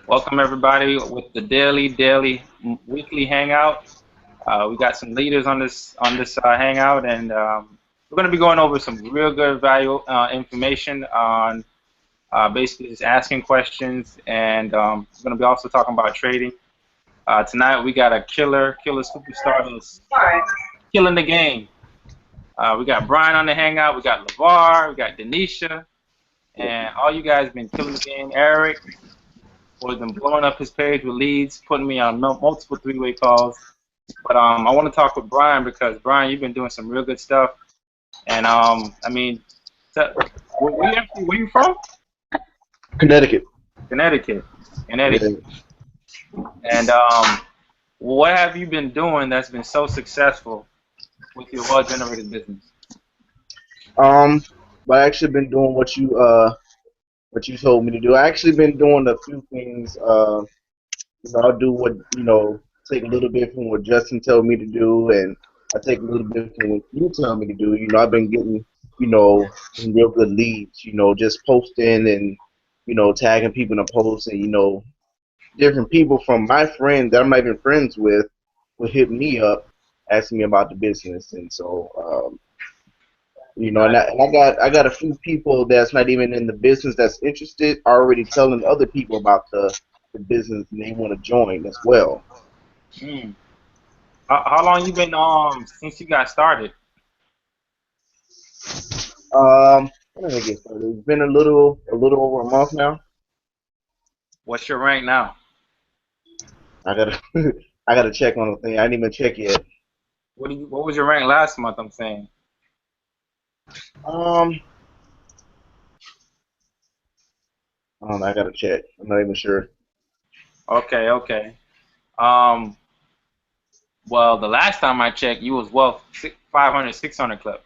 Welcome everybody with the weekly hangout. We got some leaders on this hangout, and we're going to be going over some real good value information on basically just asking questions, and we're going to be also talking about trading. Tonight we got a killer superstar that's killing the game. We got Brian on the hangout. We got LeVar. We got Denisha, and all you guys been killing the game. Eric. Was been blowing up his page with leads, putting me on multiple three-way calls. But I want to talk with Brian because Brian, you've been doing some real good stuff. And I mean, where you from? Connecticut. Connecticut. And what have you been doing that's been so successful with your well-generated business? I've actually been doing what you told me to do. I actually been doing a few things. I'll do what take a little bit from what Justin told me to do, and I take a little bit from what you tell me to do. I've been getting some real good leads. Just posting and tagging people in the posts, and different people from my friends that I'm not even friends with will hit me up asking me about the business, and so. And I got a few people that's not even in the business that's interested already telling other people about the business and they want to join as well. Hmm. How long you been since you got started? When did I get started? It's been a little over a month now. What's your rank now? I gotta I gotta check on the thing. I didn't even check yet. What was your rank last month? I'm saying. Um, I don't know. I gotta check. I'm not even sure. Okay. Um, well, the last time I checked, you was 500, 600 clip.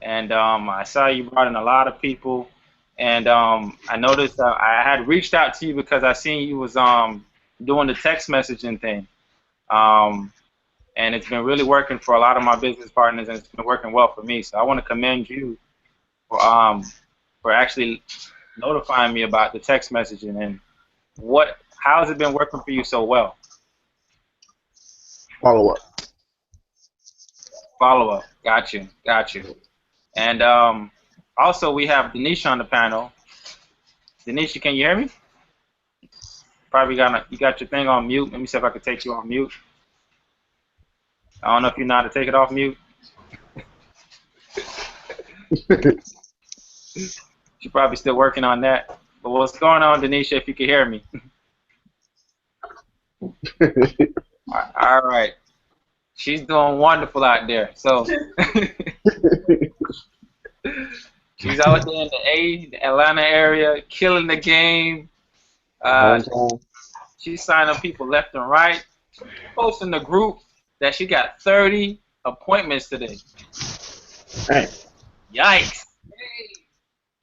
And I saw you brought in a lot of people. And I noticed I had reached out to you because I seen you was doing the text messaging thing. Um, and it's been really working for a lot of my business partners, and it's been working well for me. So I want to commend you for actually notifying me about the text messaging and how has it been working for you so well? Follow up. Follow up. Got you. And also we have Denisha on the panel. Denisha, can you hear me? Probably you got your thing on mute. Let me see if I can take you off mute. I don't know if you know how to take it off mute. She's probably still working on that. But what's going on, Denisha, if you can hear me? All right. She's doing wonderful out there. So she's out there in the Atlanta area, killing the game. She's signing people left and right. Posting the group that she got 30 appointments today. Hey. Yikes.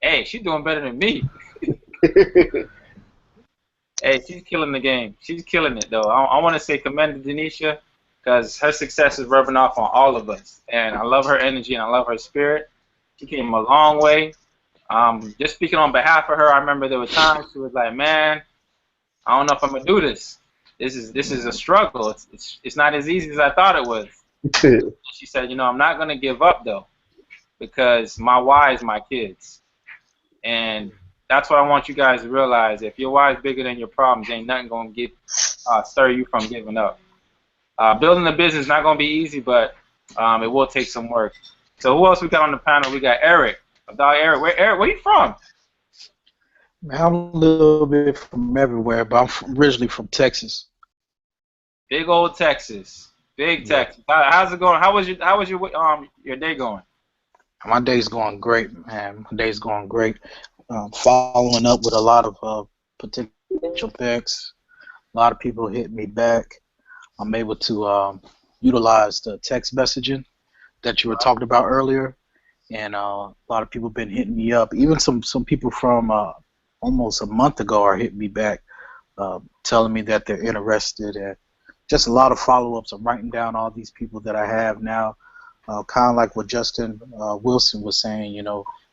Hey, she's doing better than me. Hey, she's killing the game. She's killing it, though. I want to say commend to Denisha because her success is rubbing off on all of us. And I love her energy and I love her spirit. She came a long way. Just speaking on behalf of her, I remember there were times she was like, man, I don't know if I'm going to do this. This is a struggle. It's not as easy as I thought it was. She said, I'm not going to give up, though, because my why is my kids. And that's what I want you guys to realize. If your why is bigger than your problems, ain't nothing going to stir you from giving up. Building a business is not going to be easy, but it will take some work. So who else we got on the panel? We got Eric. Eric, where you from? Man, I'm a little bit from everywhere, but I'm originally from Texas. Big old Texas. Big Texas. How's it going? How was your day going? My day's going great, man. My day's going great. Following up with a lot of potential picks. A lot of people hit me back. I'm able to utilize the text messaging that you were talking about earlier, and a lot of people have been hitting me up. Even some people from almost a month ago are hitting me back, telling me that they're interested, and just a lot of follow-ups. I'm writing down all these people that I have now, kind of like what Justin Wilson was saying.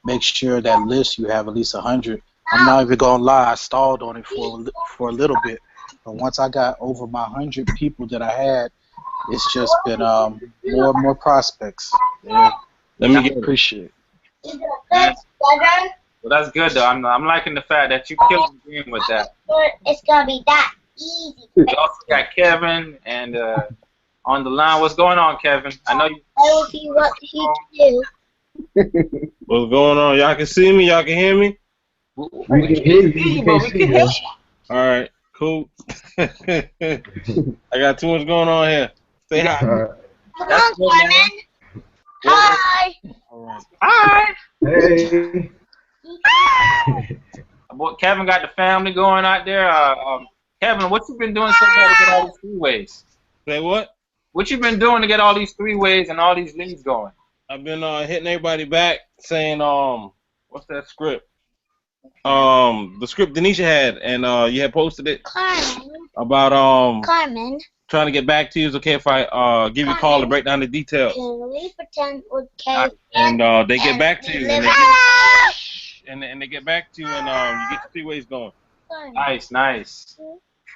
Make sure that list you have at least 100 I'm not even gonna lie. I stalled on it for a little bit, but once I got over my 100 people that I had, it's just been more and more prospects. Yeah, Let me get it. appreciate Man. Well, that's good though. I'm liking the fact that you killed the game with that. It's gonna be that easy. We also got Kevin and on the line. What's going on, Kevin? I know you. I will see what he do. What's going on? Y'all can see me? Y'all can hear me? We can hear you. We but can't we see can you. hear you. All right, cool. I got too much going on here. Say hi. Come That's on, good, man. Carmen. Hi. All right. Hi. Hey. Boy, Kevin got the family going out there. Kevin, what you been doing so far to get all these three-ways? Say what? What you been doing to get all these three-ways and all these leads going? I've been hitting everybody back saying what's that script? The script Denisha had, and you had posted it Carmen. about Carmen. trying to get back to you. Is it okay if I give you a call to break down the details? Can we pretend we're Kevin? And they get back to you, and they get back to you, and you get the three-ways going. Nice, nice.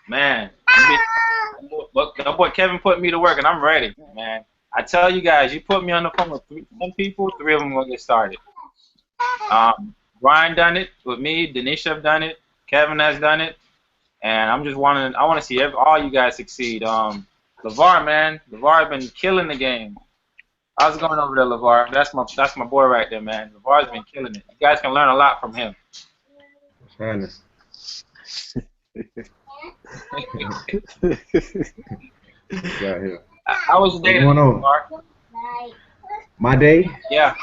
Man, that boy Kevin put me to work, and I'm ready, man. I tell you guys, you put me on the phone with 10 people, 3 of them will get started. Brian done it with me, Denisha have done it, Kevin has done it, and I want to see all you guys succeed. LeVar, man, LeVar been killing the game. How's it going over there, LeVar? That's my boy right there, man. LeVar's been killing it. You guys can learn a lot from him. How was your day? What's going on? LeVar? My day? Yeah.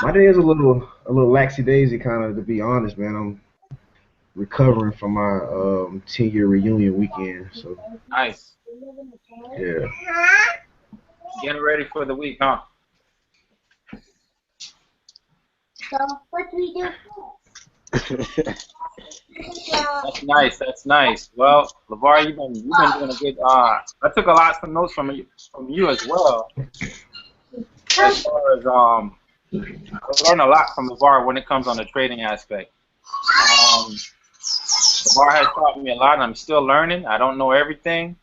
My day is a little laxy daisy kind of, to be honest, man. I'm recovering from my 10-year reunion weekend, so Nice. yeah. Getting ready for the week, huh? So what do we do first? That's nice. That's nice. Well, LeVar, you've been doing a good. I took a lot of notes from you as well. As far as I learned a lot from LeVar when it comes on the trading aspect. LeVar has taught me a lot, and I'm still learning. I don't know everything,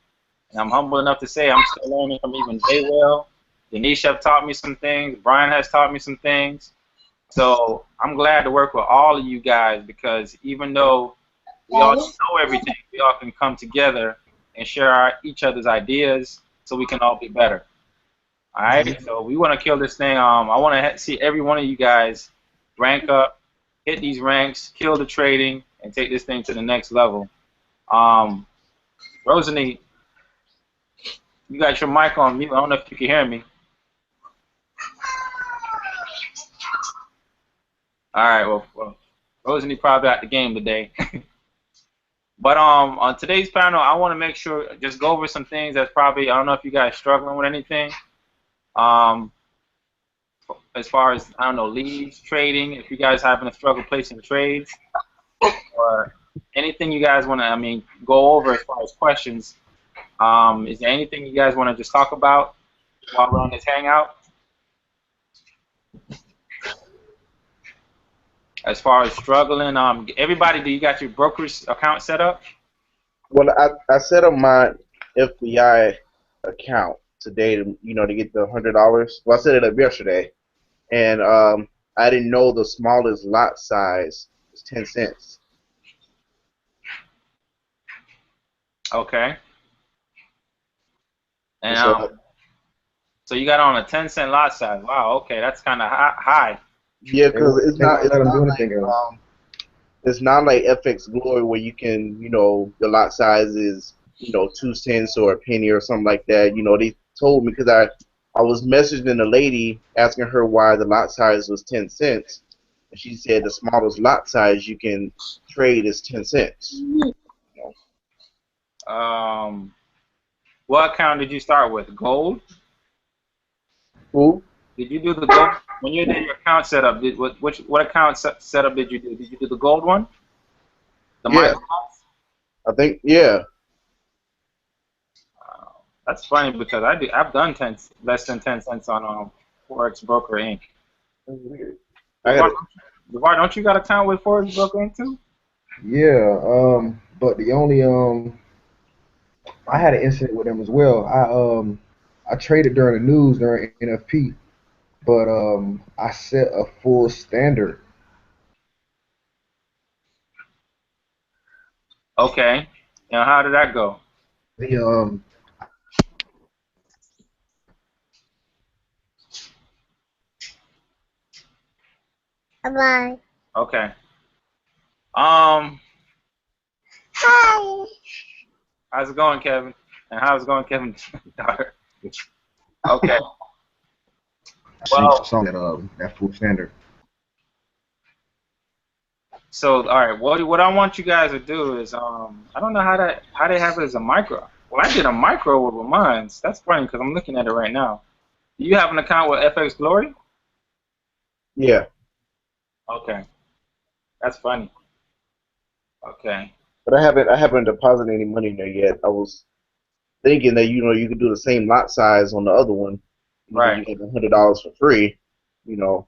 and I'm humble enough to say I'm still learning from even Daywell. Denisha have taught me some things. Brian has taught me some things. So I'm glad to work with all of you guys, because even though we all don't know everything, we all can come together and share each other's ideas so we can all be better. All right? So we want to kill this thing. I want to see every one of you guys rank up, hit these ranks, kill the trading, and take this thing to the next level. Rosalie, you got your mic on mute. I don't know if you can hear me. All right, well, Rosalie probably out the game today. But on today's panel, I want to make sure, just go over some things that's probably, I don't know if you guys struggling with anything. As far as, I don't know, leads, trading, if you guys having a struggle placing trades, or anything you guys want to, go over as far as questions. Is there anything you guys want to just talk about while we're on this hangout? As far as struggling, everybody, do you got your brokerage account set up? Well, I set up my FBI account today to to get the $100. Well, I set it up yesterday, and I didn't know the smallest lot size was 10 cents. Okay. And so you got on a 10-cent lot size. Wow. Okay, that's kind of high. Yeah, because it's not like FX Glory where you can, the lot size is, 2 cents or a penny or something like that. They told me, because I was messaging a lady asking her why the lot size was 10 cents. And she said the smallest lot size you can trade is 10 cents. What account did you start with? Gold? Who? Did you do the gold? When you did your account setup, what account setup did you do? Did you do the gold one? The Yeah. I think, yeah. That's funny, because I've done less than 10 cents on Forex Broker Inc. I got Why don't you got an account with Forrest Brooklyn too? Yeah. But the only I had an incident with them as well. I traded during the news during NFP, but I set a full standard. Okay. And how did that go? The Bye-bye. Okay. Um, Hi. how's it going, Kevin? And how's it going, Kevin? Okay. Well, saw that full standard. so all right. What I want you guys to do is I don't know how they have it as a micro. Well, I did a micro with mine. That's funny because I'm looking at it right now. Do you have an account with FX Glory? Yeah, Okay. That's funny. Okay. but I haven't deposited any money in there yet. I was thinking that you could do the same lot size on the other one. Right. You get $100 for free. You know.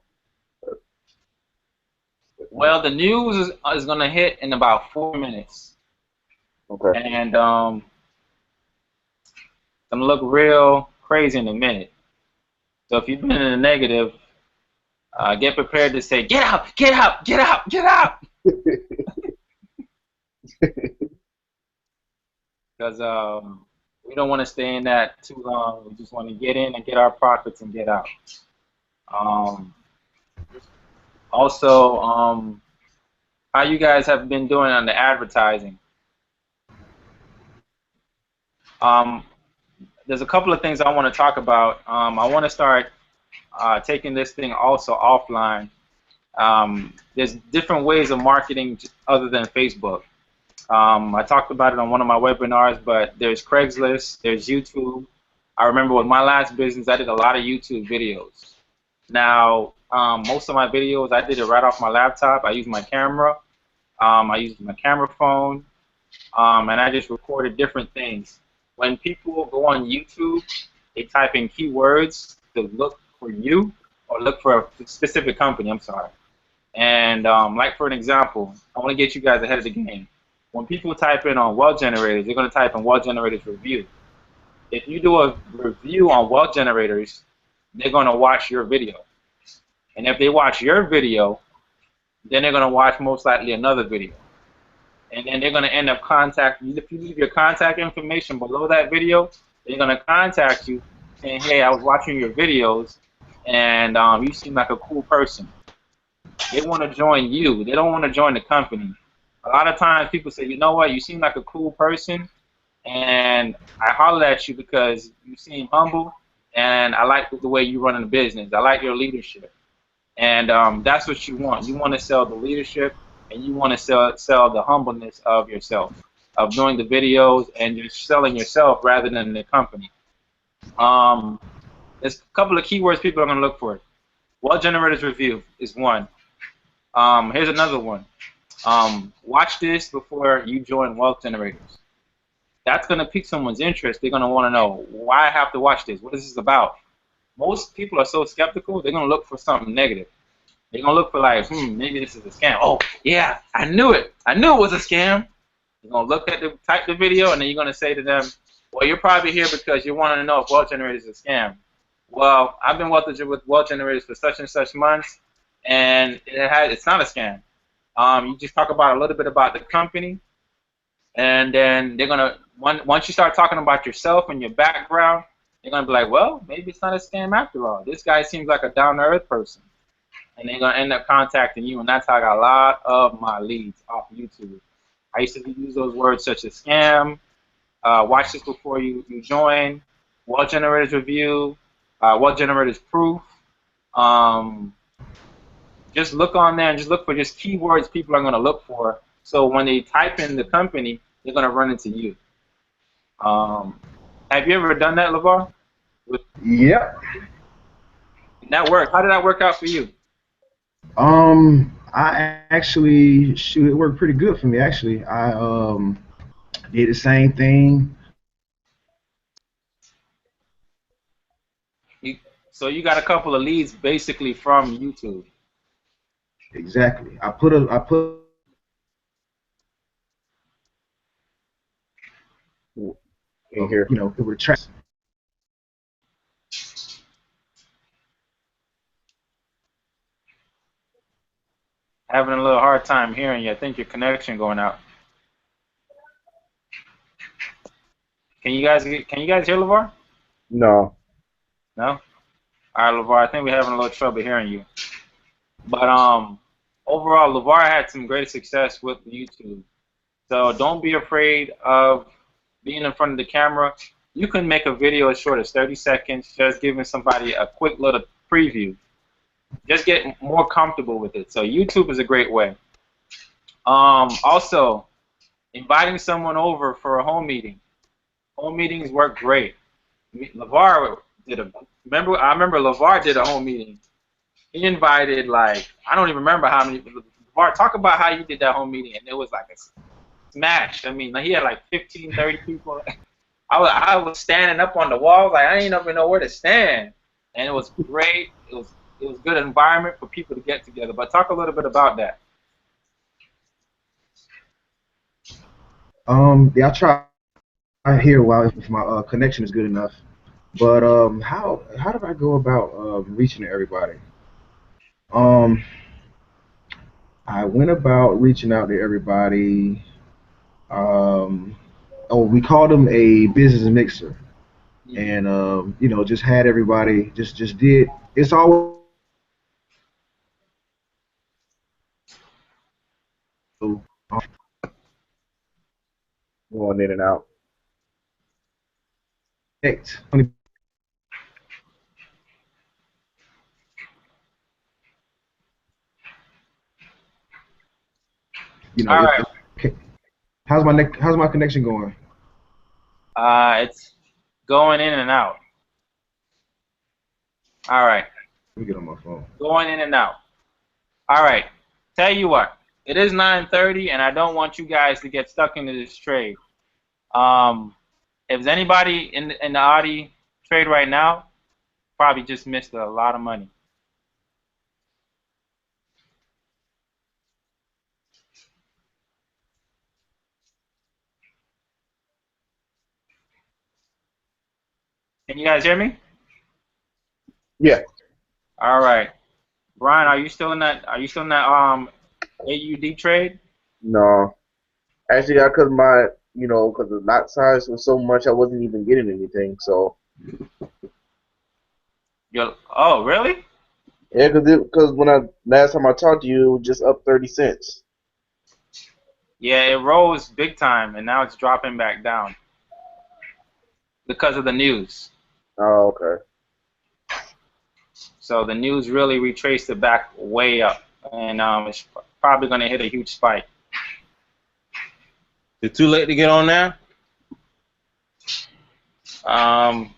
Well, the news is gonna hit in about 4 minutes, Okay. and it's gonna look real crazy in a minute. So if you've been in the negative, get prepared to say, "Get out! Get out! Get out! Get out!" Because we don't want to stay in that too long. We just want to get in and get our profits and get out. Um, also, how you guys have been doing on the advertising? Um, there's a couple of things I want to talk about. I want to start taking this thing also offline. There's different ways of marketing other than Facebook. I talked about it on one of my webinars, but there's Craigslist, there's YouTube. I remember with my last business, I did a lot of YouTube videos. Now, most of my videos, I did it right off my laptop. I used my camera. I used my camera phone, and I just recorded different things. When people go on YouTube, they type in keywords to look for you or look for a specific company. I'm sorry. And like for an example, I want to get you guys ahead of the game. When people type in on wealth generators, they're going to type in wealth generators review. If you do a review on wealth generators, they're going to watch your video. And if they watch your video, then they're going to watch most likely another video. And then they're going to end up contacting you. If you leave your contact information below that video, they're going to contact you saying, hey, I was watching your videos, and you seem like a cool person. They want to join you. They don't want to join the company. A lot of times people say, you know what, you seem like a cool person, and I holler at you because you seem humble, and I like the way you run the business. I like your leadership. And that's what you want. You want to sell the leadership, and you want to sell the humbleness of yourself, of doing the videos, and you're selling yourself rather than the company. There's a couple of keywords people are going to look for. Wealth Generators Review is one. Here's another one. Watch this before you join Wealth Generators. That's going to pique someone's interest. They're going to want to know, why I have to watch this? What is this about? Most people are so skeptical, they're going to look for something negative. They're going to look for like, maybe this is a scam. Oh, yeah, I knew it. I knew it was a scam. You're going to look at type the video, and then you're going to say to them, well, you're probably here because you want to know if Wealth Generators is a scam. Well, I've been with Wealth Generators for such and such months, and it's not a scam. You just talk about a little bit about the company, and then they're going to, once you start talking about yourself and your background, they're going to be like, well, maybe it's not a scam after all. This guy seems like a down-to-earth person. And they're going to end up contacting you, and that's how I got a lot of my leads off YouTube. I used to use those words such as scam, watch this before you join, Wealth Generators Review, Wealth Generators Proof. Just look on there and just look for just keywords people are going to look for. So when they type in the company, they're going to run into you. Have you ever done that, LeVar? Yep. That worked. How did that work out for you? I actually it worked pretty good for me actually. I did the same thing. So you got a couple of leads basically from YouTube. Exactly. I put In here. it retracts. Having a little hard time hearing you. I think your connection going out. Can you guys hear LeVar? No. No? All right, LeVar, I think we're having a little trouble hearing you. But overall, LeVar had some great success with YouTube. So don't be afraid of being in front of the camera. You can make a video as short as 30 seconds, just giving somebody a quick little preview. Just get more comfortable with it. So YouTube is a great way. Also, inviting someone over for a home meeting. Home meetings work great. LeVar did a I remember LeVar did a home meeting. He invited like I don't even remember how many. LeVar, talk about how you did that home meeting, and it was like a smash. I mean, like, he had like 15, 30 people. I was standing up on the walls, like I didn't even know where to stand, and it was great. It was good environment for people to get together. But talk a little bit about that. Yeah, I try here while if my connection is good enough. But how did I go about reaching everybody? Um, I went about reaching out to everybody. Um, oh, we called them a business mixer, and just had everybody just did. It's always Going in and out. connect. All If, right. okay. How's my connection going? It's going in and out. All right. Let me get on my phone. Going in and out. All right. Tell you what. It is 9:30, and I don't want you guys to get stuck into this trade. Um, if there's anybody in the Audi trade right now, probably just missed a lot of money. Can you guys hear me? Yeah. All right. Brian, are you still in that? Are you still in that AUD trade? No. Actually, I cause my because the lot size was so much, I wasn't even getting anything. So Oh, really? yeah, because when I last time I talked to you, it was just up 30 cents. Yeah, it rose big time, and now it's dropping back down because of the news. Oh, okay. So the news really retraced it back way up, and it's probably going to hit a huge spike. It's too late to get on now. Um,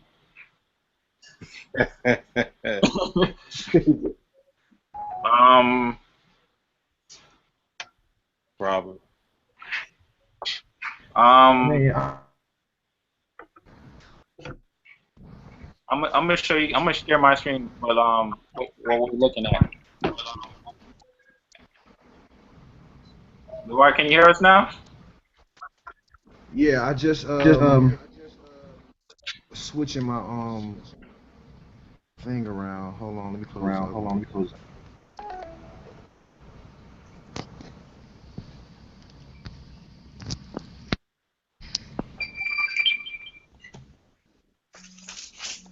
um, Probably. um, Man, I'm gonna show you. I'm gonna share my screen with what we're looking at. Laura, can you hear us now? yeah, I just switching my thing around. Hold on, let me close out.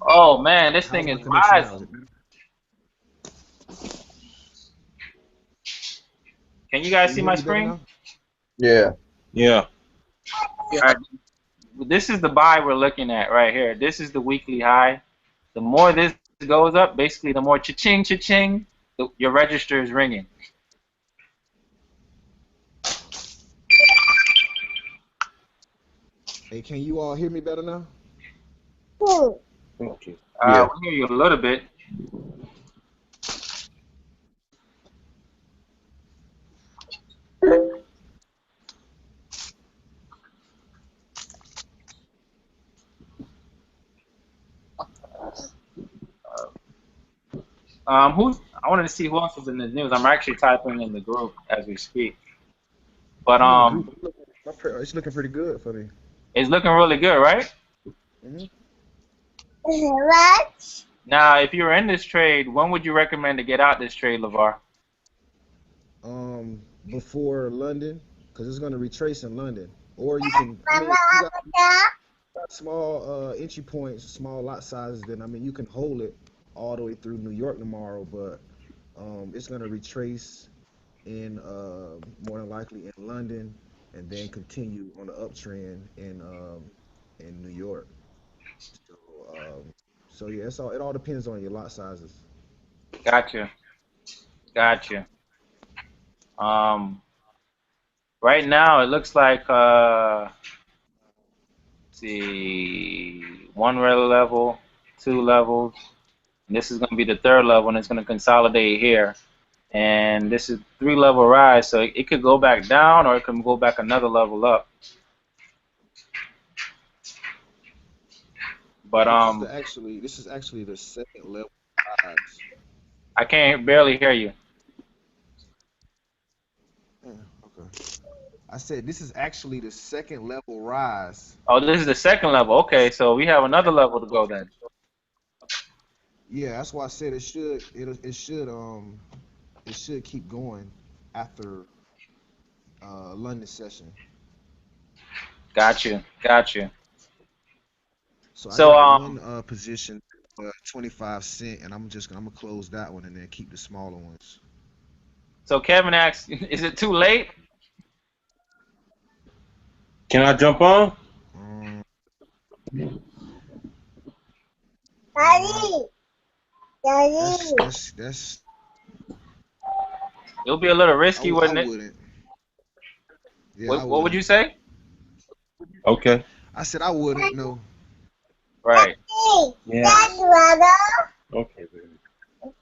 Oh man, this How's thing my is connection now? rising. Can you guys Can see you hear my me better screen? now? Yeah. Yeah. All right. This is the buy we're looking at right here. This is the weekly high. The more this goes up, basically, the more cha-ching, cha-ching, your register is ringing. Hey, can you all hear me better now? Okay. Yeah. We hear you a little bit. Who's? I wanted to see who else was in the news. I'm actually typing in the group as we speak. But I'm in the group. It's looking pretty good for me. it's looking really good, right? Hmm. What? Now, if you're in this trade, when would you recommend to get out this trade, LeVar? Before London, because it's gonna retrace in London, or you can. I Mama, mean, you got Avatar? small entry points, small lot sizes. Then I mean, you can hold it all the way through New York tomorrow, but it's gonna retrace in more than likely in London, and then continue on the uptrend in New York. So so yeah, it's all it all depends on your lot sizes. Gotcha. Gotcha. Um, right now it looks like let's see, one red level, two levels. And this is going to be the third level, and it's going to consolidate here. And this is three-level rise, so it could go back down or it can go back another level up. But This is actually the second level rise. I can't barely hear you. Yeah, okay. I said this is actually the second level rise. Oh, this is the second level. Okay, so we have another level to go then. Yeah, that's why I said it should keep going after London session. Got you. Got you. So I So got one position, 25 cents, and I'm gonna close that one and then keep the smaller ones. so Kevin asks, is it too late? Can I jump on? Um, Daddy. Daddy. that's It'll be a little risky, I wouldn't it? wouldn't. Yeah, I What would you wouldn't. say? Okay. I said I wouldn't. No. Right. Daddy. Yeah. Daddy, brother. Okay, baby.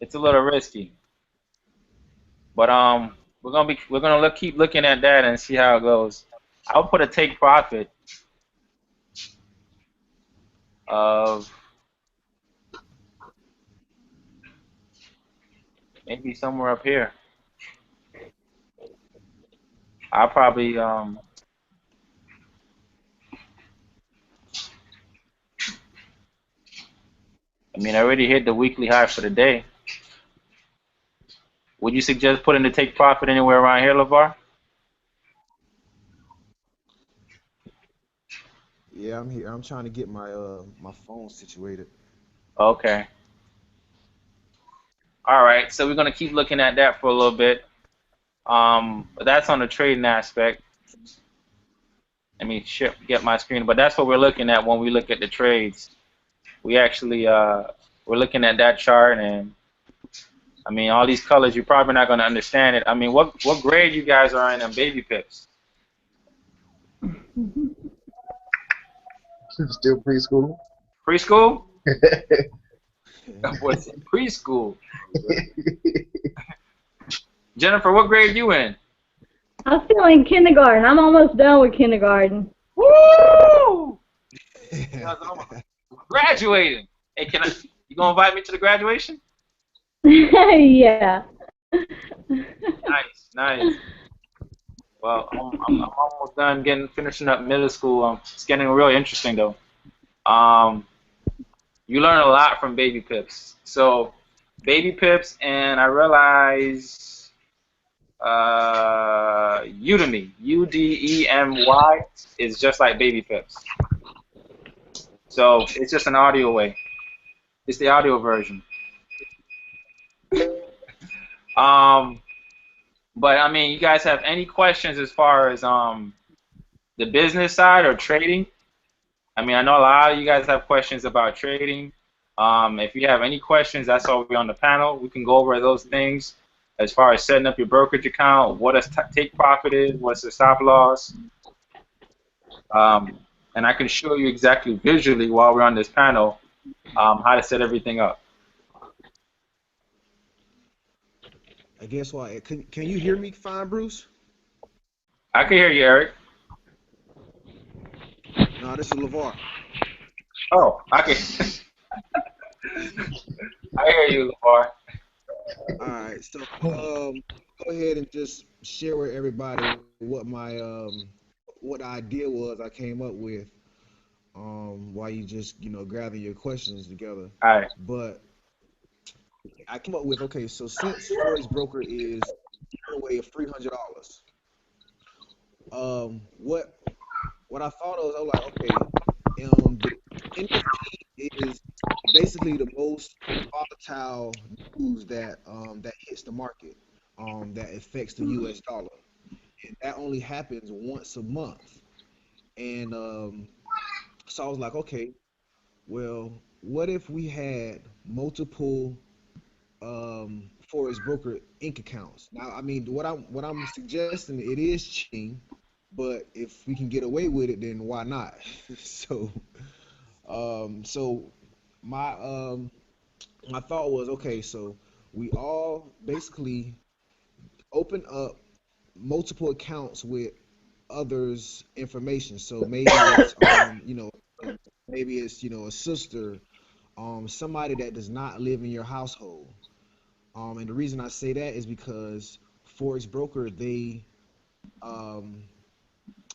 It's a little risky. But we're gonna keep looking at that and see how it goes. I'll put a take profit of maybe somewhere up here. I'll probably I mean I already hit the weekly high for the day. Would you suggest putting the take profit anywhere around here, LeVar? Yeah, I'm here. I'm trying to get my phone situated. Okay. All right. So we're gonna keep looking at that for a little bit. But that's on the trading aspect. Let me get my screen. But that's what we're looking at when we look at the trades. We actually we're looking at that chart, and I mean all these colors. You're probably not gonna understand it. I mean, what grade you guys are in baby pips? Still preschool. Preschool? What's preschool? Jennifer, what grade you in? I'm still in kindergarten. I'm almost done with kindergarten. Woo! Graduating. Hey, you gonna invite me to the graduation? Yeah. Nice, nice. Well, I'm almost done finishing up middle school. It's getting real interesting though. You learn a lot from baby pips. So, baby pips, and I realize Udemy, Udemy, is just like baby pips. So it's just an audio way. It's the audio version. But I mean, you guys have any questions as far as the business side or trading? I mean, I know a lot of you guys have questions about trading. If you have any questions, that's all we're on the panel. We can go over those things as far as setting up your brokerage account, what a take profit is, what's the stop loss. And I can show you exactly visually while we're on this panel how to set everything up. I guess why? Can you hear me fine, Bruce? I can hear you, Eric. No, this is LeVar. Oh, I can. I hear you, LeVar. All right, so go ahead and just share with everybody what my what the idea was I came up with while you just gather your questions together. All right. But I came up with, okay, so since Forex broker is giving away $300, what I thought of, I was like, okay, the NFT is basically the most volatile news that hits the market, that affects the U.S. dollar, and that only happens once a month. And so I was like, okay, well, what if we had multiple Forex broker Inc. accounts? Now, I mean, what I'm suggesting, it is cheating, but if we can get away with it, then why not? So, so my my thought was, okay, so we all basically open up multiple accounts with others' information. So maybe it's maybe it's a sister, somebody that does not live in your household. And the reason I say that is because Forex broker, um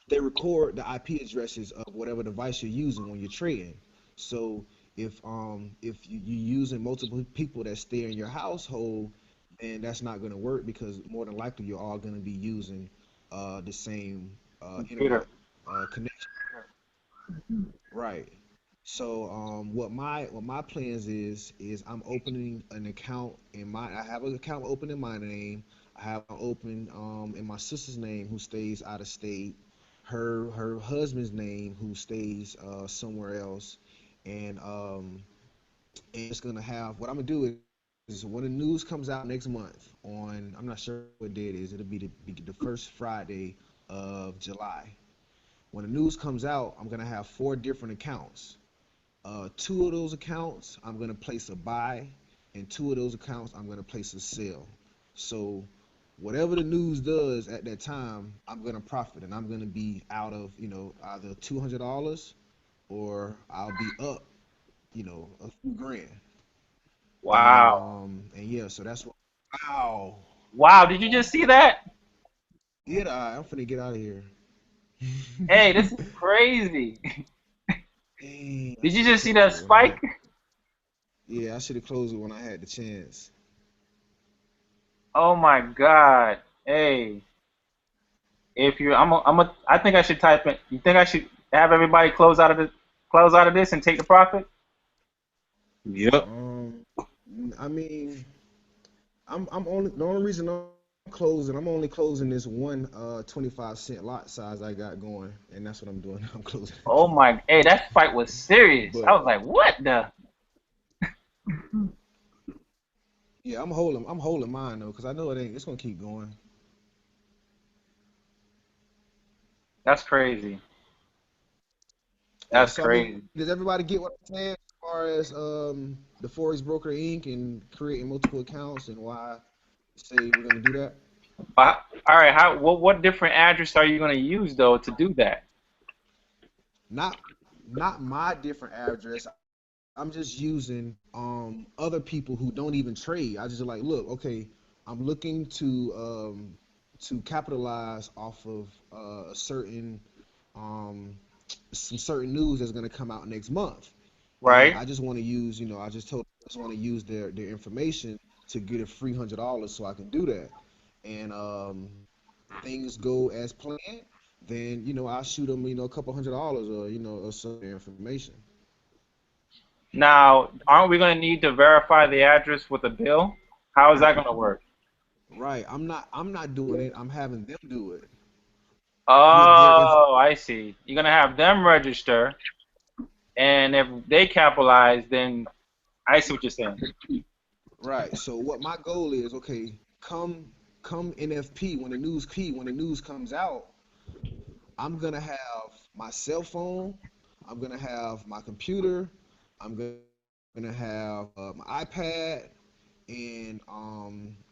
they record the IP addresses of whatever device you're using when you're trading. So if you're using multiple people that stay in your household, then that's not going to work, because more than likely you're all going to be using the same Computer. internet connection. Right. So what my plans is I'm opening an account in my I have an account open in my name. I have one open in my sister's name, who stays out of state. Her husband's name, who stays somewhere else. And it's gonna have, what I'm gonna do is when the news comes out next month, on, I'm not sure what day it is. It'll be the first Friday of July. When the news comes out, I'm gonna have four different accounts. Two of those accounts I'm gonna place a buy, and two of those accounts I'm gonna place a sell. So whatever the news does at that time, I'm gonna profit, and I'm gonna be out of either $200, or I'll be up a few grand. Wow. And yeah, so that's what. Wow. Wow. Did you just see that? Yeah, I'm finna get out of here. Hey, this is crazy. Dang, I Did you should have just see closed that it when I spike? had. Yeah, I should have closed it when I had the chance. Oh my God. Hey, if you, I think I should type in. You think I should have everybody close out of this and take the profit? Yep. I mean, I'm only the only reason I'm only closing this one 25-cent lot size I got going, and that's what I'm doing. I'm closing it. Oh my. Hey, that spike was serious. I But was like, what the? yeah, I'm holding mine though, because I know it's gonna keep going. That's crazy. Yeah, That's so I mean, crazy. does everybody get what I'm saying as far as the Forex Broker Inc. and creating multiple accounts, and why I say we're gonna do that? All right. What different address are you gonna use though to do that? Not not my different address. I'm just using other people who don't even trade. I just like, look, okay, I'm looking to capitalize off of a certain um some certain news that's going to come out next month. And Right. I just want to use, I just want to use their information to get a free $100, so I can do that. And things go as planned, then I'll shoot them, a couple $100, or or some information. Now, aren't we gonna need to verify the address with a bill? How is that gonna work? Right. I'm not doing it. I'm having them do it with their Oh, information. I see. You're gonna have them register, and if they capitalize, then I see what you're saying. Right. So what my goal is, okay, come NFP, when the news comes out, I'm gonna have my cell phone, I'm gonna have my computer, I'm gonna have my iPad, and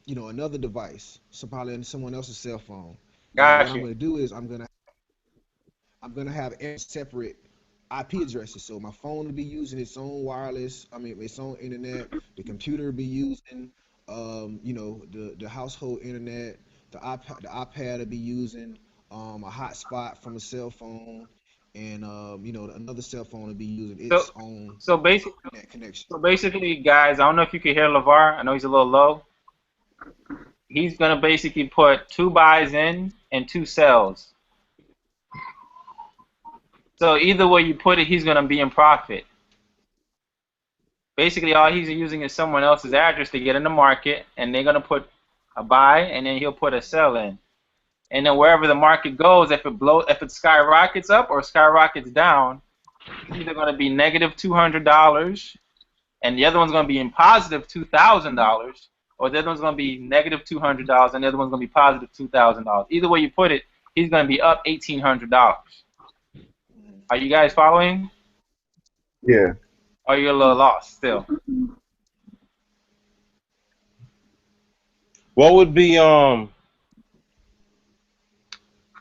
another device, so probably someone else's cell phone. And what Got I'm you. gonna do is I'm gonna have every separate IP addresses. So my phone will be using its own wireless, I mean its own internet. The computer will be using you know, the household internet, the iPad to be using, a hotspot from a cell phone, and you know, another cell phone to be using So, its own so basically, net connection. guys, I don't know if you can hear LeVar. I know he's a little low. He's gonna basically put 2 buys in and 2 sells. So either way you put it, he's gonna be in profit. Basically, all he's using is someone else's address to get in the market, and they're gonna put a buy, and then he'll put a sell in. And then wherever the market goes, if it skyrockets up or skyrockets down, it's either gonna be negative $200, and the other one's gonna be in positive $2,000, or the other one's gonna be negative $200, and the other one's gonna be positive $2,000. Either way you put it, he's gonna be up $1,800. Are you guys following? Yeah. Or are you a little lost still? What would be how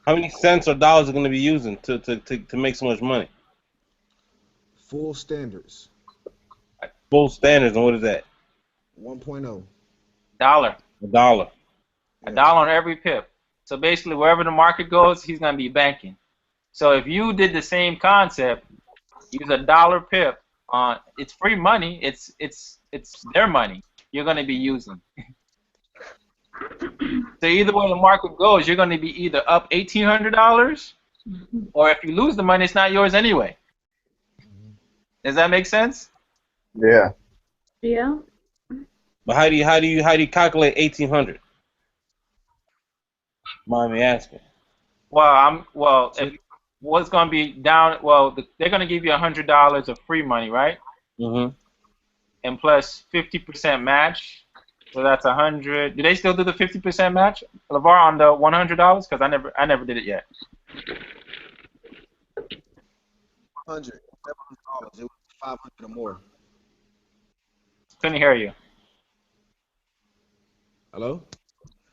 many cents or dollars are going to be using to make so much money? Full standards, Full standards, and what is that? 1.0. Dollar. A dollar. A Yeah. dollar on every pip. So basically, wherever the market goes, he's gonna be banking. So if you did the same concept, use a dollar pip on. It's free money. It's their money. You're gonna be using. So either way the market goes, you're gonna be either up $1,800, or if you lose the money, it's not yours anyway. Does that make sense? Yeah. Yeah. But how do you calculate 1,800? Mind me asking. Well, if what's gonna be down? Well, they're gonna give you $100 of free money, right? Mm-hmm. And plus 50% match. So that's 100. Do they still do the 50% match, LeVar, on the $100? Because I never did it yet. $700. It was 500 or more. Couldn't hear you. Hello?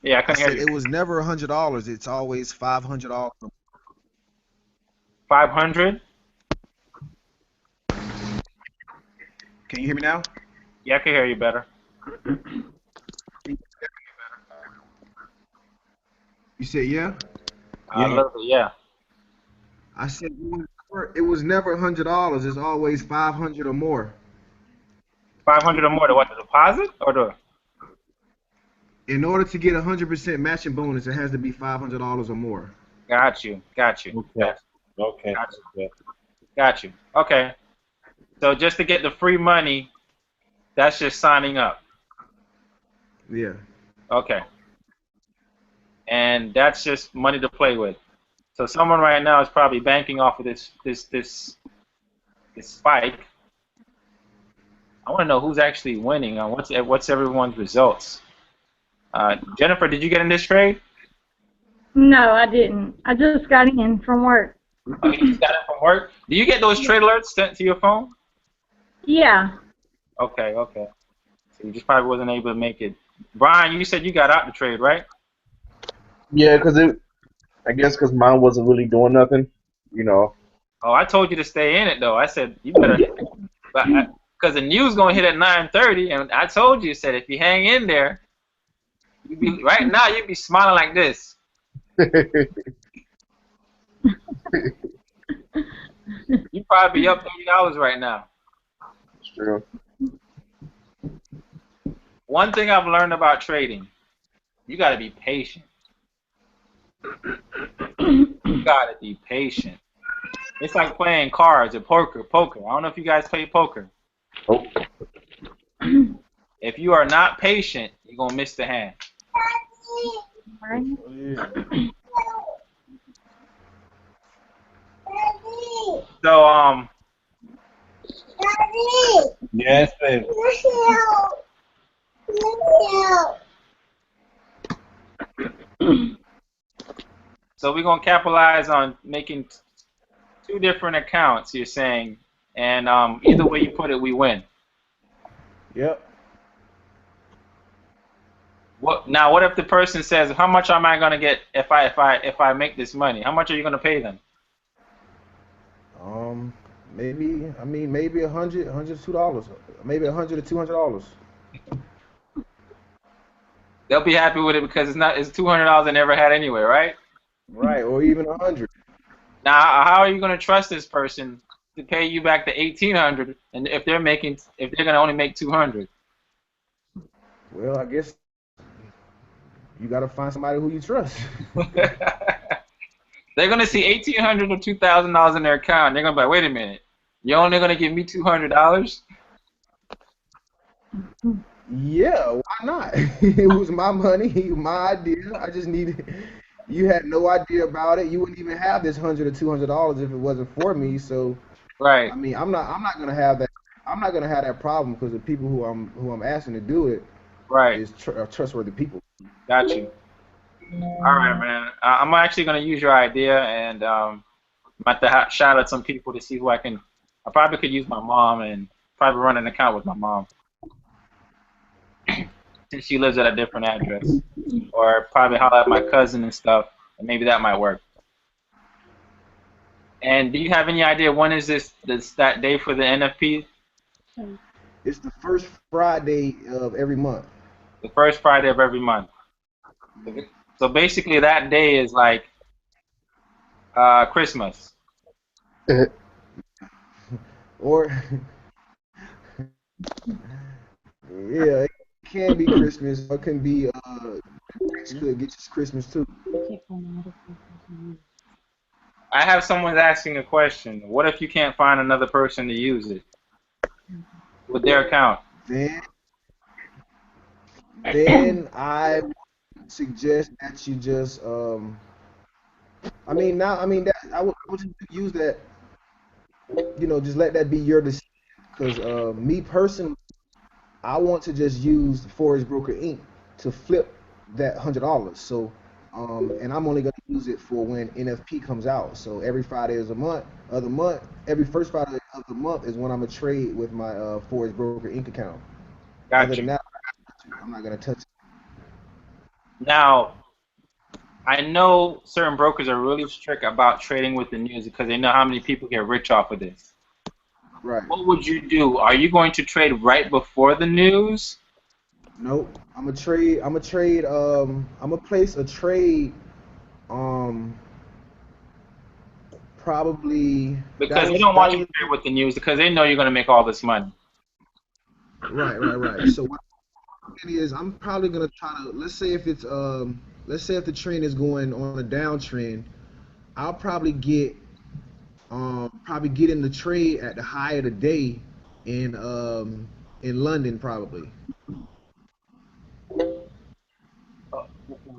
Yeah, I I couldn't hear said you. it was never $100. It's always $500. 500. Can you hear me now? Yeah, I can hear you better. You said yeah? A little bit, yeah. I said it was never $100. It's always 500 or more. 500 or more to what? The deposit or the? In order to get 100% matching bonus, it has to be $500 or more. Got you. Okay. Okay. Got you. Okay. So just to get the free money, that's just signing up. Yeah. Okay. And that's just money to play with. So someone right now is probably banking off of this spike. I want to know who's actually winning. What's everyone's results. Jennifer, did you get in this trade? No, I didn't. I just got in from work. Okay, you just got it from work. Do you get those trade alerts sent to your phone? Yeah. Okay. So you just probably wasn't able to make it. Brian, you said you got out the trade, right? Yeah, I guess because mine wasn't really doing nothing, you know. Oh, I told you to stay in it though. I said you better, because the news gonna hit at 9:30, and I told you, said if you hang in there, right now you'd be smiling like this. You probably be up $30 right now. It's true. One thing I've learned about trading, you gotta be patient. You gotta be patient. It's like playing cards or poker. I don't know if you guys play poker. Oh. If you are not patient, you're gonna miss the hand. So Yes, baby. so we're gonna capitalize on making 2 different accounts. You're saying, and either way you put it, we win. Yep. What if the person says, how much am I gonna get if I make this money? How much are you gonna pay them? Maybe $100, $2, maybe $100 to $200. They'll be happy with it because it's $200 they never had anyway, right? Right, or even 100. Now, how are you going to trust this person to pay you back the 1,800, and if they're going to only make 200? Well, I guess you got to find somebody who you trust. They're going to see 1,800 or $2,000 in their account. They're going to be like, wait a minute, you're only going to give me $200? Yeah, why not? It was my money, my idea. I just needed. You had no idea about it. You wouldn't even have this $100 or $200 if it wasn't for me. So, Right, I mean, I'm not gonna have that. I'm not gonna have that problem because the people who I'm asking to do it right. are trustworthy people. Got you. All right, man. I'm actually going to use your idea, and I'm about to shout out some people to see who I can. I probably could use my mom and probably run an account with my mom since she lives at a different address, or probably holler at my cousin and stuff, and maybe that might work. And do you have any idea when is that day for the NFP? It's the first Friday of every month. The first Friday of every month. So basically, that day is like Christmas. Or yeah, it can be Christmas. Or it can be Grinch could get you Christmas too. I have someone asking a question. What if you can't find another person to use it with their account? Then I would suggest that you just I would just use that, just let that be your decision. Because me personally, I want to just use Forex Broker Inc. to flip that $100. So, and I'm only gonna use it for when NFP comes out. So every Friday is a month of the month. Every first Friday of the month is when I'm gonna trade with my Forex Broker Inc. account. Other Got than you. that, I'm not gonna touch it. Now, I know certain brokers are really strict about trading with the news because they know how many people get rich off of this. Right. What would you do? Are you going to trade right before the news? Nope. I'm gonna trade. I'm gonna trade. I'm gonna place a trade. Um, probably that Because they was don't that want you was to trade with the news because they know you're going to make all this money. right. So what I'm thinking is I'm probably gonna try to let's say if the trend is going on a downtrend, I'll probably get in the trade at the high of the day in London probably.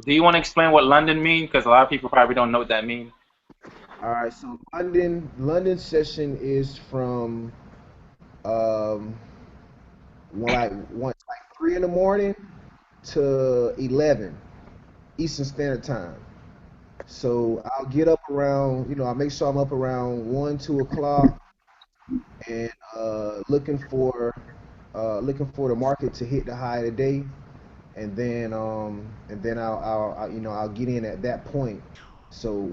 Do you want to explain what London means? Because a lot of people probably don't know what that means. All right. So London session is from um like 3 in the morning to 11 Eastern Standard Time. So I'll get up around, I'll make sure I'm up around 1, 2 o'clock, and looking for the market to hit the high of the day, and then I'll get in at that point. So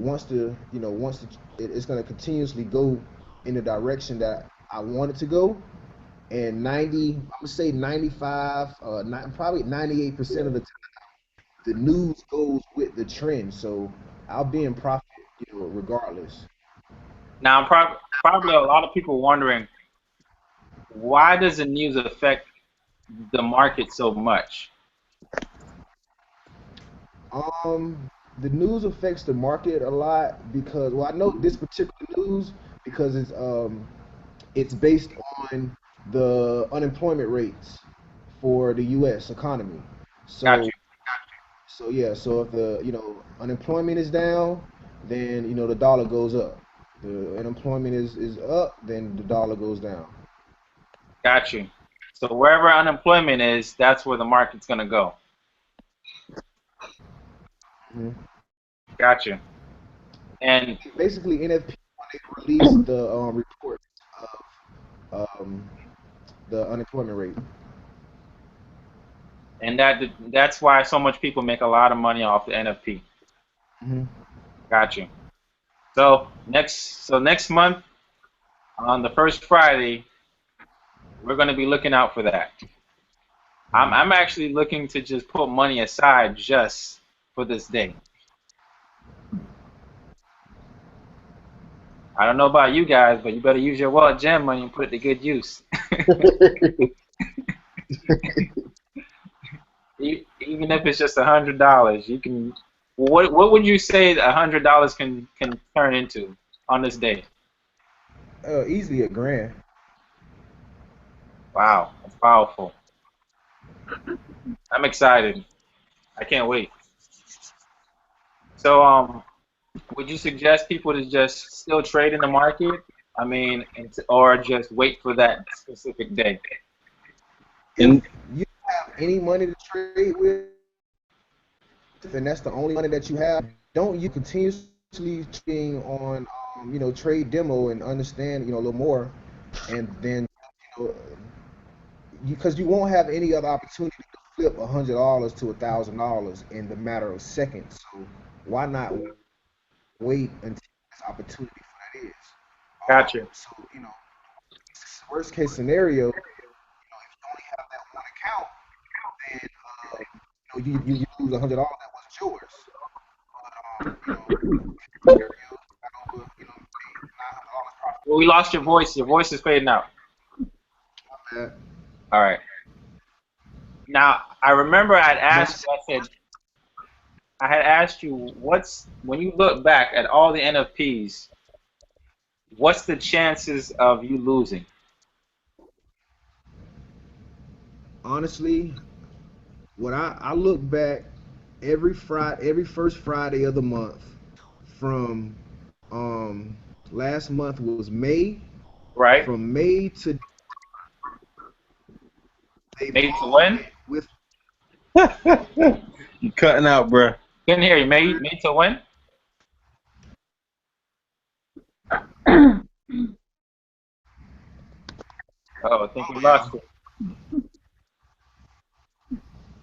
it's gonna continuously go in the direction that I want it to go, and I'm gonna say 95, probably 98% of the the news goes with the trend, so I'll be in profit, regardless. Now, probably a lot of people wondering why does the news affect the market so much? The news affects the market a lot because, well, I know this particular news because it's based on the unemployment rates for the U.S. economy. Got So, so if the unemployment is down, then the dollar goes up. The unemployment is up, then the dollar goes down. Got you. So wherever unemployment is, that's where the market's gonna go. Mhm. Got you. And Basically, NFP when they released the report of the unemployment rate. that's why so much people make a lot of money off the NFP. Hmm. Got you. So next month on the first Friday, we're gonna be looking out for that. I'm actually looking to just put money aside just for this day. I don't know about you guys, but you better use your wallet gem money and put it to good use. Even if it's just $100, you can. What would you say $100 can turn into on this day? Easily a grand. Wow, that's powerful. I'm excited. I can't wait. So, would you suggest people to just still trade in the market? I mean, or just wait for that specific day? If And you have any money to trade with, and that's the only money that you have, don't you continuously trading on, trade demo and understand, a little more, and then, you know, because you won't have any other opportunity to flip $100 to $1,000 in the matter of seconds. So why not wait until this opportunity for that is? Gotcha. So worst case scenario, if you only have that one account, then you lose $100 that wasn't yours. But got over $900 profit. Well, we lost your voice. Your voice is fading out. That. All right. Now, I remember I'd asked you, I had asked you, when you look back at all the NFPs, what's the chances of you losing? Honestly, when I look back every first Friday of the month from last month was May. Right? From May to they've Made to all win? went with you cutting out, bruh. Couldn't hear you. Made to win? Oh, I think we lost you.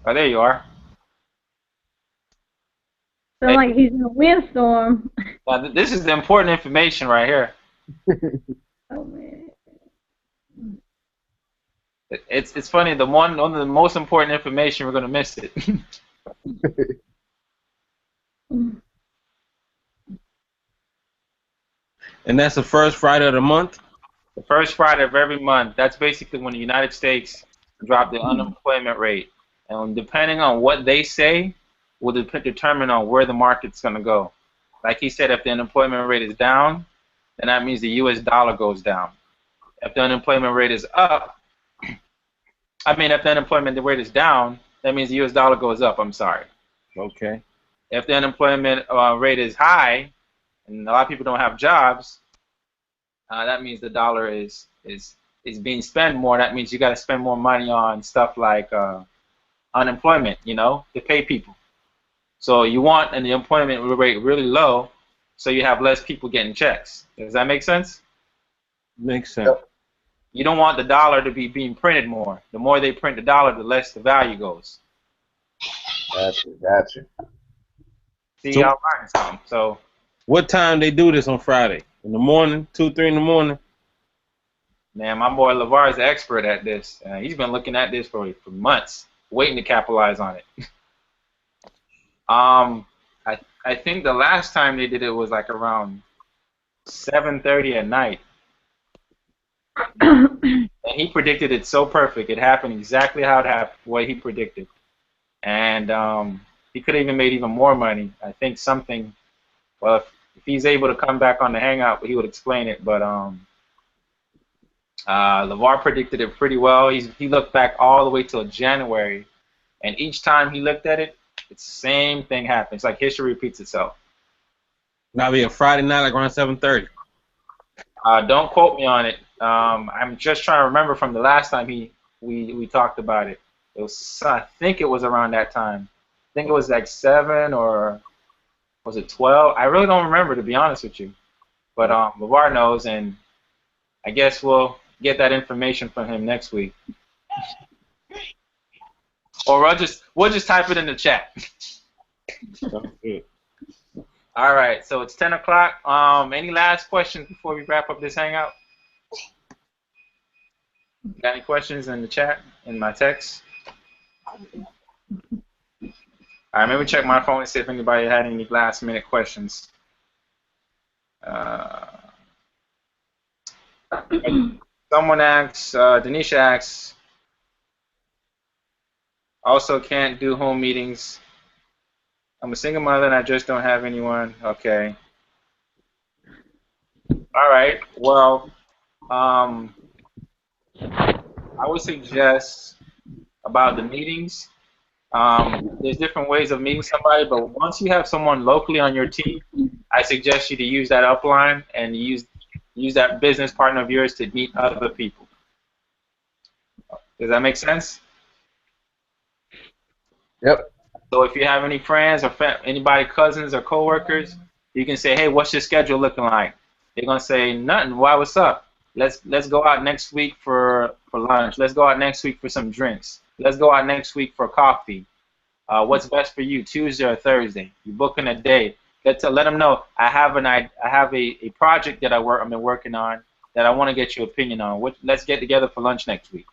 Oh, there you are. Sound like he's in a windstorm. Now, this is the important information right here. Oh man. It's funny. One of the most important information, we're gonna miss it. And that's the first Friday of the month? The first Friday of every month. That's basically when the United States drop the unemployment rate, and depending on what they say, will determine on where the market's gonna go. Like he said, if the unemployment rate is down, then that means the U.S. dollar goes down. If the unemployment rate is up, if the unemployment rate is down, that means the U.S. dollar goes up. I'm sorry. Okay. If the unemployment rate is high, and a lot of people don't have jobs, that means the dollar is being spent more. That means you got to spend more money on stuff like unemployment, to pay people. So you want the employment rate really low, so you have less people getting checks. Does that make sense? Makes sense. You don't want the dollar to be being printed more. The more they print the dollar, the less the value goes. Gotcha. See, So- y'all learning something. So, What time they do this on Friday? In the morning? 2, 3 in the morning? man, my boy LeVar is the expert at this. He's been looking at this for months, waiting to capitalize on it. I think the last time they did it was like around 7:30 at night. And he predicted it so perfect. It happened exactly how it happened, what he predicted. And he could have even made even more money. I think something, well, if he's able to come back on the Hangout, he would explain it. But LeVar predicted it pretty well. He looked back all the way till January. And each time he looked at it, it's the same thing happens. It's like history repeats itself. That'll be a Friday night, like around 7:30. Don't quote me on it. I'm just trying to remember from the last time we talked about it. I think it was around that time. I think it was like 7 or was it 12? I really don't remember, to be honest with you. But LeVar knows, and I guess we'll get that information from him next week. Or we'll just type it in the chat. All right, so it's 10 o'clock. Any last questions before we wrap up this Hangout? Got any questions in the chat, in my text? All right, let me check my phone and see if anybody had any last-minute questions. Someone asks, Denisha asks, also can't do home meetings. I'm a single mother and I just don't have anyone. Okay. All right. Well, I would suggest about the meetings. There's different ways of meeting somebody, but once you have someone locally on your team, I suggest you to use that upline and use that business partner of yours to meet other people. Does that make sense? Yep. So if you have any friends or anybody, cousins or coworkers, you can say, hey, what's your schedule looking like? They're gonna say nothing. Why? What's up? Let's go out next week for lunch. Let's go out next week for some drinks. Let's go out next week for coffee. What's best for you, Tuesday or Thursday? You booking a day. Let them know I have a project that I've been working on that I want to get your opinion on. Let's get together for lunch next week.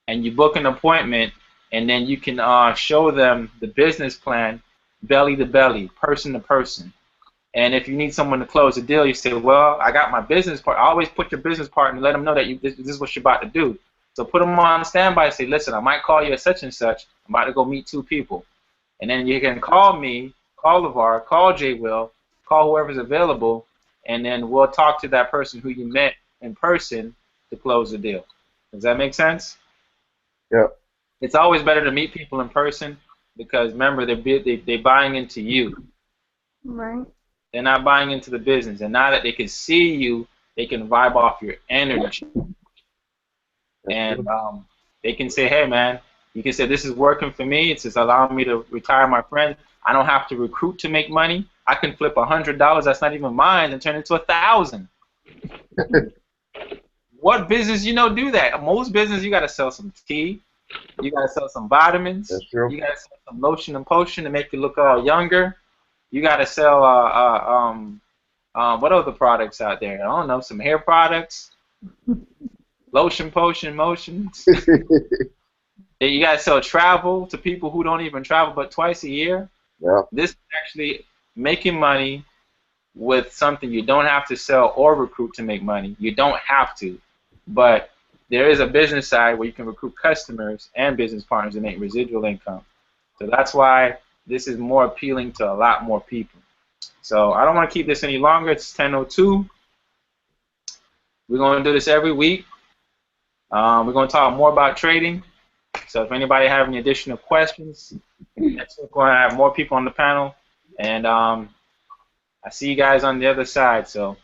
And you book an appointment, and then you can show them the business plan, belly to belly, person to person. And if you need someone to close a deal, you say, well, I got my business partner. Always put your business partner and let them know that this is what you're about to do. So put them on standby and say, listen, I might call you at such and such. I'm about to go meet 2 people. And then you can call me, call LeVar, call J. Will, call whoever's available, and then we'll talk to that person who you met in person to close the deal. Does that make sense? Yep. It's always better to meet people in person because, remember, they're buying into you. Right. They're not buying into the business. And now that they can see you, they can vibe off your energy. And they can say, hey, man, you can say, this is working for me. It's just allowing me to retire my friends. I don't have to recruit to make money. I can flip $100 that's not even mine and turn it to 1,000. What business do that? Most business, you got to sell some tea. You got to sell some vitamins. That's true. You got to sell some lotion and potion to make you look all younger. You got to sell what other products out there? I don't know, some hair products. Lotion, potion, motions. You got to sell travel to people who don't even travel but twice a year. Yeah. This is actually making money with something you don't have to sell or recruit to make money. You don't have to. But there is a business side where you can recruit customers and business partners and make residual income. So that's why this is more appealing to a lot more people. So I don't want to keep this any longer. It's 10:02. We're going to do this every week. We're going to talk more about trading. So if anybody have any additional questions, next week we're going to have more people on the panel. And I see you guys on the other side. So